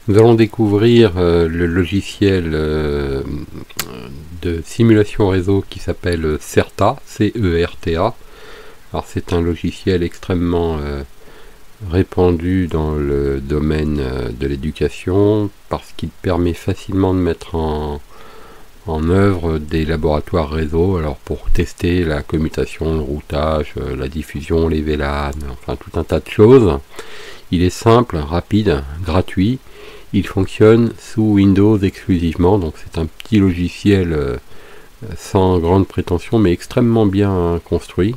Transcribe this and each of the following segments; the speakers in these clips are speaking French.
Nous allons découvrir le logiciel de simulation réseau qui s'appelle CERTA, C-E-R-T-A. Alors c'est un logiciel extrêmement répandu dans le domaine de l'éducation parce qu'il permet facilement de mettre en œuvre des laboratoires réseau, alors pour tester la commutation, le routage, la diffusion, les VLAN, enfin tout un tas de choses. Il est simple, rapide, gratuit. Il fonctionne sous Windows exclusivement, donc c'est un petit logiciel sans grande prétention mais extrêmement bien construit.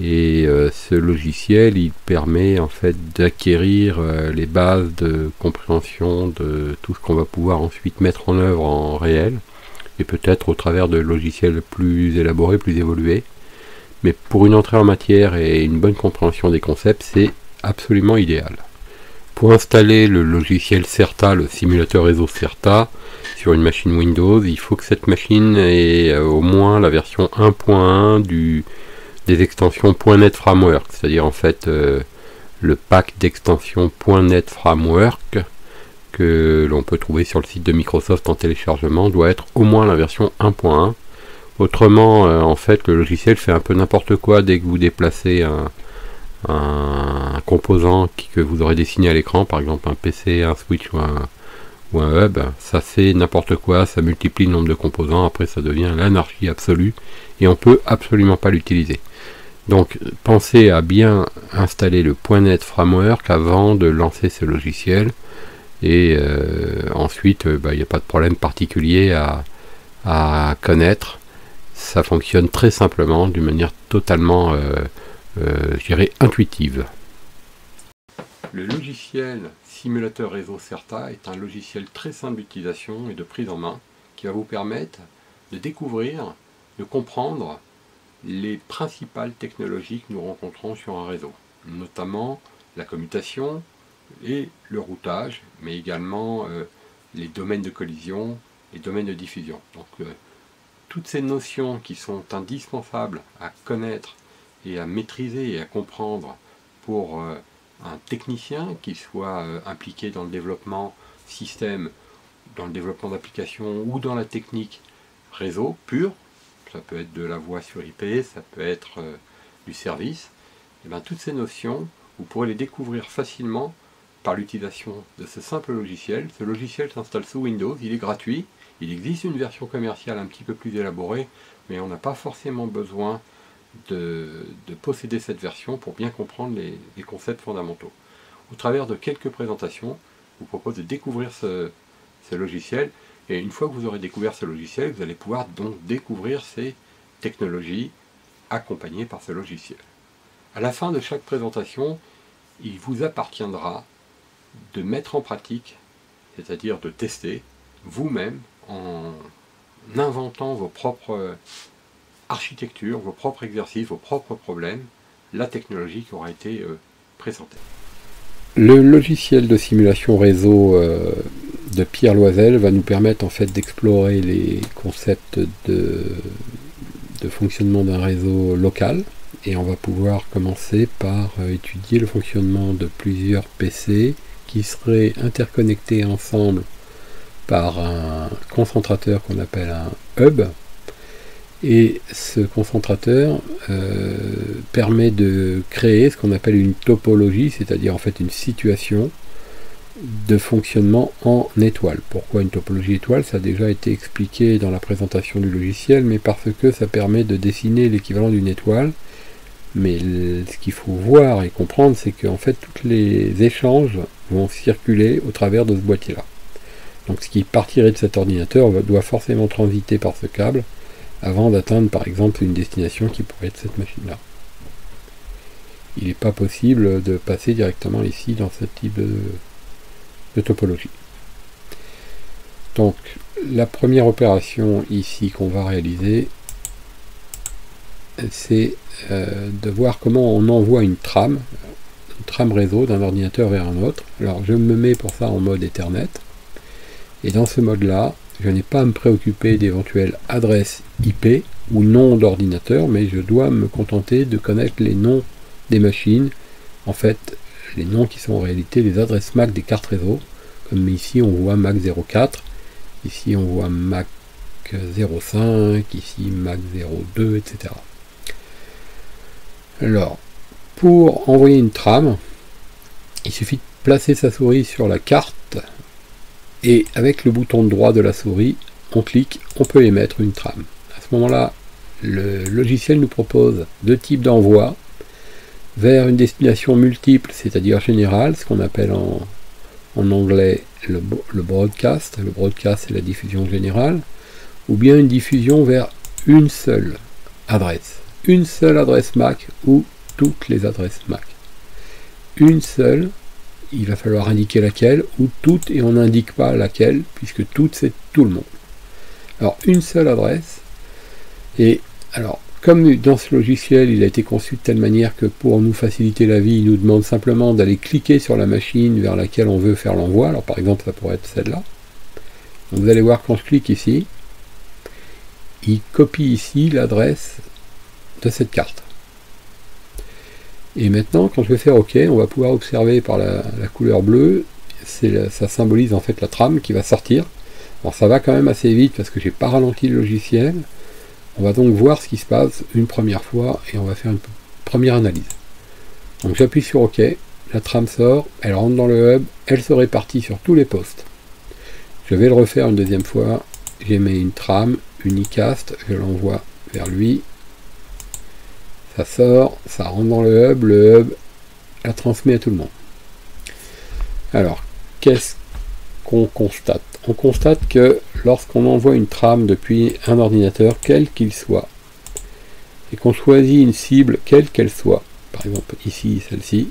Et ce logiciel il permet en fait d'acquérir les bases de compréhension de tout ce qu'on va pouvoir ensuite mettre en œuvre en réel, et peut-être au travers de logiciels plus élaborés, plus évolués. Mais pour une entrée en matière et une bonne compréhension des concepts, c'est absolument idéal. Pour installer le logiciel CERTA, le simulateur réseau CERTA, sur une machine Windows, il faut que cette machine ait au moins la version 1.1 des extensions .NET Framework, c'est-à-dire en fait le pack d'extensions .NET Framework que l'on peut trouver sur le site de Microsoft en téléchargement doit être au moins la version 1.1. Autrement, en fait, le logiciel fait un peu n'importe quoi dès que vous déplacez un composant que vous aurez dessiné à l'écran, par exemple un PC, un switch ou un hub. Ça fait n'importe quoi, ça multiplie le nombre de composants, après ça devient l'anarchie absolue et on peut absolument pas l'utiliser. Donc pensez à bien installer le .NET Framework avant de lancer ce logiciel, et ensuite il n'y a pas de problème particulier à connaître. Ça fonctionne très simplement, d'une manière totalement je dirais intuitive. Le logiciel simulateur réseau CERTA est un logiciel très simple d'utilisation et de prise en main qui va vous permettre de découvrir, de comprendre les principales technologies que nous rencontrons sur un réseau, notamment la commutation et le routage, mais également les domaines de collision, les domaines de diffusion. Donc toutes ces notions qui sont indispensables à connaître et à maîtriser et à comprendre pour un technicien qui soit impliqué dans le développement système, dans le développement d'applications ou dans la technique réseau pure, ça peut être de la voix sur IP, ça peut être du service, et bien toutes ces notions, vous pourrez les découvrir facilement par l'utilisation de ce simple logiciel. Ce logiciel s'installe sous Windows, il est gratuit, il existe une version commerciale un petit peu plus élaborée, mais on n'a pas forcément besoin de posséder cette version pour bien comprendre les concepts fondamentaux. Au travers de quelques présentations, je vous propose de découvrir ce logiciel, et une fois que vous aurez découvert ce logiciel, vous allez pouvoir donc découvrir ces technologies accompagnées par ce logiciel. À la fin de chaque présentation, il vous appartiendra de mettre en pratique, c'est-à-dire de tester vous-même en inventant vos propres architecture, vos propres exercices, vos propres problèmes, la technologie qui aura été présentée. Le logiciel de simulation réseau de Pierre Loisel va nous permettre en fait d'explorer les concepts de fonctionnement d'un réseau local, et on va pouvoir commencer par étudier le fonctionnement de plusieurs PC qui seraient interconnectés ensemble par un concentrateur qu'on appelle un hub. Et ce concentrateur permet de créer ce qu'on appelle une topologie, c'est-à-dire en fait une situation de fonctionnement en étoile. Pourquoi une topologie étoile? Ça a déjà été expliqué dans la présentation du logiciel, mais parce que ça permet de dessiner l'équivalent d'une étoile. Mais ce qu'il faut voir et comprendre, c'est qu'en fait tous les échanges vont circuler au travers de ce boîtier-là. Donc ce qui partirait de cet ordinateur doit forcément transiter par ce câble avant d'atteindre par exemple une destination qui pourrait être cette machine-là. Il n'est pas possible de passer directement ici dans ce type de topologie. Donc la première opération ici qu'on va réaliser, c'est de voir comment on envoie une trame réseau d'un ordinateur vers un autre. Alors je me mets pour ça en mode Ethernet, et dans ce mode-là, je n'ai pas à me préoccuper d'éventuelles adresses IP ou noms d'ordinateur, mais je dois me contenter de connaître les noms des machines, en fait les noms qui sont en réalité les adresses MAC des cartes réseau, comme ici on voit Mac 04, ici on voit Mac 05, ici Mac 02, etc. Alors, pour envoyer une trame, il suffit de placer sa souris sur la carte et avec le bouton droit de la souris, on clique, on peut émettre une trame. À ce moment-là, le logiciel nous propose deux types d'envoi vers une destination multiple, c'est-à-dire générale, ce qu'on appelle en anglais le broadcast. Le broadcast, c'est la diffusion générale, ou bien une diffusion vers une seule adresse Mac ou toutes les adresses Mac. Une seule, il va falloir indiquer laquelle, ou toutes, et on n'indique pas laquelle, puisque toutes, c'est tout le monde. Alors, une seule adresse, et alors, comme dans ce logiciel, il a été conçu de telle manière que pour nous faciliter la vie, il nous demande simplement d'aller cliquer sur la machine vers laquelle on veut faire l'envoi. Alors, par exemple, ça pourrait être celle-là. Donc, vous allez voir, quand je clique ici, il copie ici l'adresse de cette carte. Et maintenant, quand je vais faire OK, on va pouvoir observer par la couleur bleue, ça symbolise en fait la trame qui va sortir. Alors ça va quand même assez vite parce que j'ai pas ralenti le logiciel. On va donc voir ce qui se passe une première fois et on va faire une première analyse. Donc j'appuie sur OK, la trame sort, elle rentre dans le hub, elle se répartit sur tous les postes. Je vais le refaire une deuxième fois. J'émets une trame, unicast, je l'envoie vers lui. Ça sort, ça rentre dans le hub la transmet à tout le monde. Alors, qu'est-ce qu'on constate? On constate que lorsqu'on envoie une trame depuis un ordinateur, quel qu'il soit, et qu'on choisit une cible, quelle qu'elle soit, par exemple ici, celle-ci,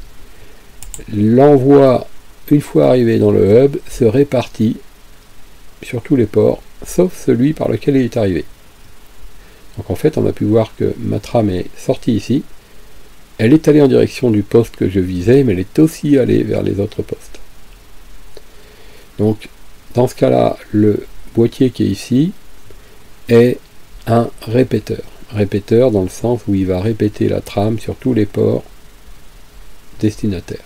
l'envoi, une fois arrivé dans le hub, se répartit sur tous les ports, sauf celui par lequel il est arrivé. Donc en fait, on a pu voir que ma trame est sortie ici. Elle est allée en direction du poste que je visais, mais elle est aussi allée vers les autres postes. Donc, dans ce cas-là, le boîtier qui est ici est un répéteur. Répéteur dans le sens où il va répéter la trame sur tous les ports destinataires.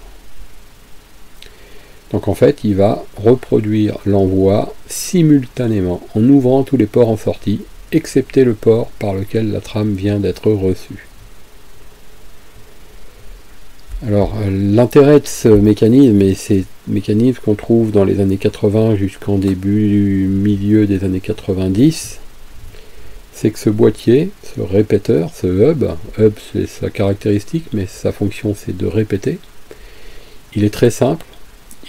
Donc en fait, il va reproduire l'envoi simultanément en ouvrant tous les ports en sortie, excepté le port par lequel la trame vient d'être reçue. Alors, l'intérêt de ce mécanisme, et ces mécanismes qu'on trouve dans les années 80 jusqu'en milieu des années 90, c'est que ce boîtier, ce répéteur, ce hub c'est sa caractéristique, mais sa fonction c'est de répéter, il est très simple,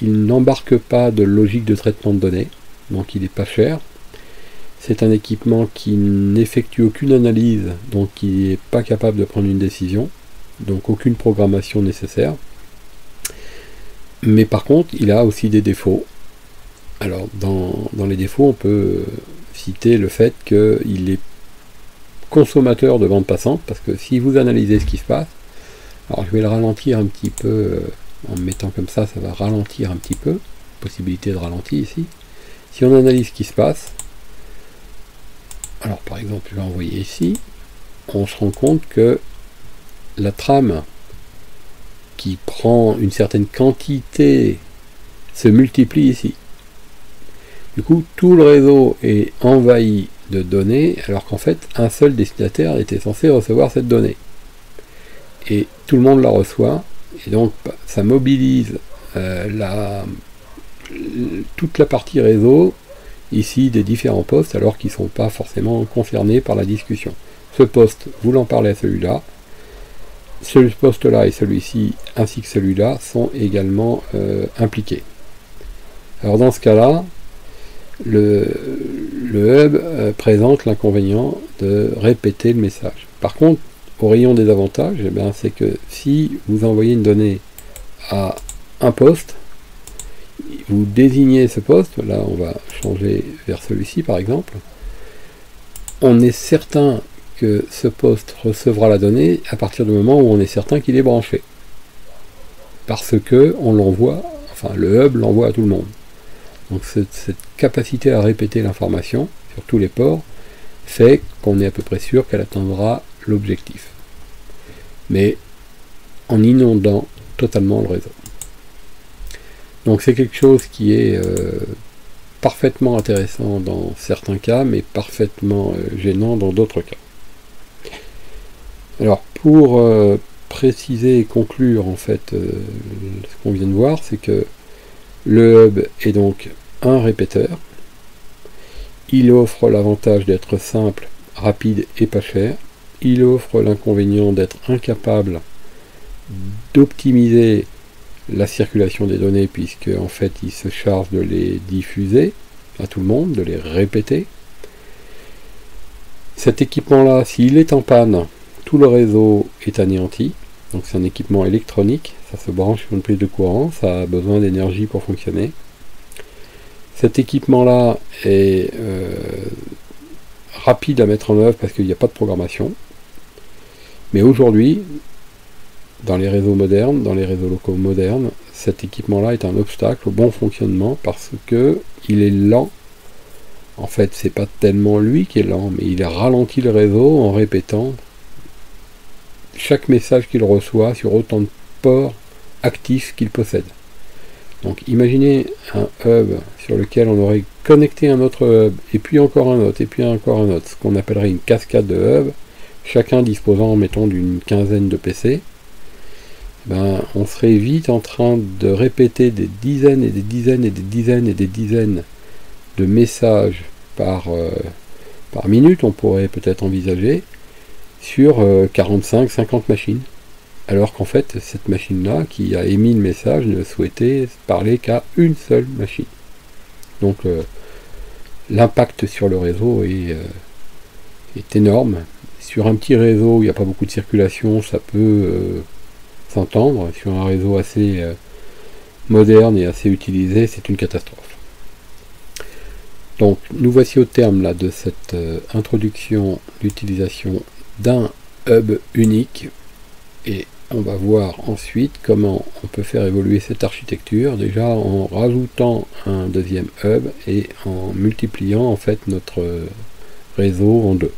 il n'embarque pas de logique de traitement de données, donc il n'est pas cher. C'est un équipement qui n'effectue aucune analyse, donc qui n'est pas capable de prendre une décision, donc aucune programmation nécessaire. Mais par contre, il a aussi des défauts. Alors, dans les défauts, on peut citer le fait qu'il est consommateur de bande passante, parce que si vous analysez ce qui se passe, alors je vais le ralentir un petit peu, en me mettant comme ça va ralentir un petit peu, possibilité de ralenti ici. Si on analyse ce qui se passe, alors par exemple je vais envoyer ici, on se rend compte que la trame qui prend une certaine quantité se multiplie ici. Du coup tout le réseau est envahi de données alors qu'en fait un seul destinataire était censé recevoir cette donnée. Et tout le monde la reçoit et donc ça mobilise toute la partie réseau ici des différents postes alors qu'ils ne sont pas forcément concernés par la discussion. Ce poste voulant parler à celui-là, ce poste-là et celui-ci ainsi que celui-là sont également impliqués. Alors dans ce cas-là, le hub présente l'inconvénient de répéter le message. Par contre, au rayon des avantages, eh bien, c'est que si vous envoyez une donnée à un poste, vous désignez ce poste, là on va changer vers celui-ci par exemple, on est certain que ce poste recevra la donnée à partir du moment où on est certain qu'il est branché. Parce que on l'envoie, enfin le hub l'envoie à tout le monde. Donc cette capacité à répéter l'information sur tous les ports fait qu'on est à peu près sûr qu'elle atteindra l'objectif. Mais en inondant totalement le réseau. Donc c'est quelque chose qui est parfaitement intéressant dans certains cas, mais parfaitement gênant dans d'autres cas. Alors pour préciser et conclure en fait ce qu'on vient de voir, c'est que le hub est donc un répéteur. Il offre l'avantage d'être simple, rapide et pas cher. Il offre l'inconvénient d'être incapable d'optimiser la circulation des données, puisque en fait il se charge de les diffuser à tout le monde, de les répéter. Cet équipement là, s'il est en panne, tout le réseau est anéanti. Donc c'est un équipement électronique, ça se branche sur une prise de courant, ça a besoin d'énergie pour fonctionner. Cet équipement là est rapide à mettre en œuvre parce qu'il n'y a pas de programmation. Mais aujourd'hui, dans les réseaux modernes, dans les réseaux locaux modernes, cet équipement-là est un obstacle au bon fonctionnement parce que il est lent. En fait, c'est pas tellement lui qui est lent, mais il ralentit le réseau en répétant chaque message qu'il reçoit sur autant de ports actifs qu'il possède. Donc imaginez un hub sur lequel on aurait connecté un autre hub, et puis encore un autre, et puis encore un autre, ce qu'on appellerait une cascade de hubs, chacun disposant, mettons, d'une quinzaine de PC. On serait vite en train de répéter des dizaines et des dizaines et des dizaines et des dizaines de messages par minute, on pourrait peut-être envisager, sur 45-50 machines. Alors qu'en fait, cette machine-là, qui a émis le message, ne souhaitait parler qu'à une seule machine. Donc l'impact sur le réseau est énorme. Sur un petit réseau où il n'y a pas beaucoup de circulation, ça peut s'entendre. Sur un réseau assez moderne et assez utilisé, c'est une catastrophe. Donc nous voici au terme là de cette introduction d'utilisation d'un hub unique, et on va voir ensuite comment on peut faire évoluer cette architecture, déjà en rajoutant un deuxième hub et en multipliant en fait notre réseau en deux.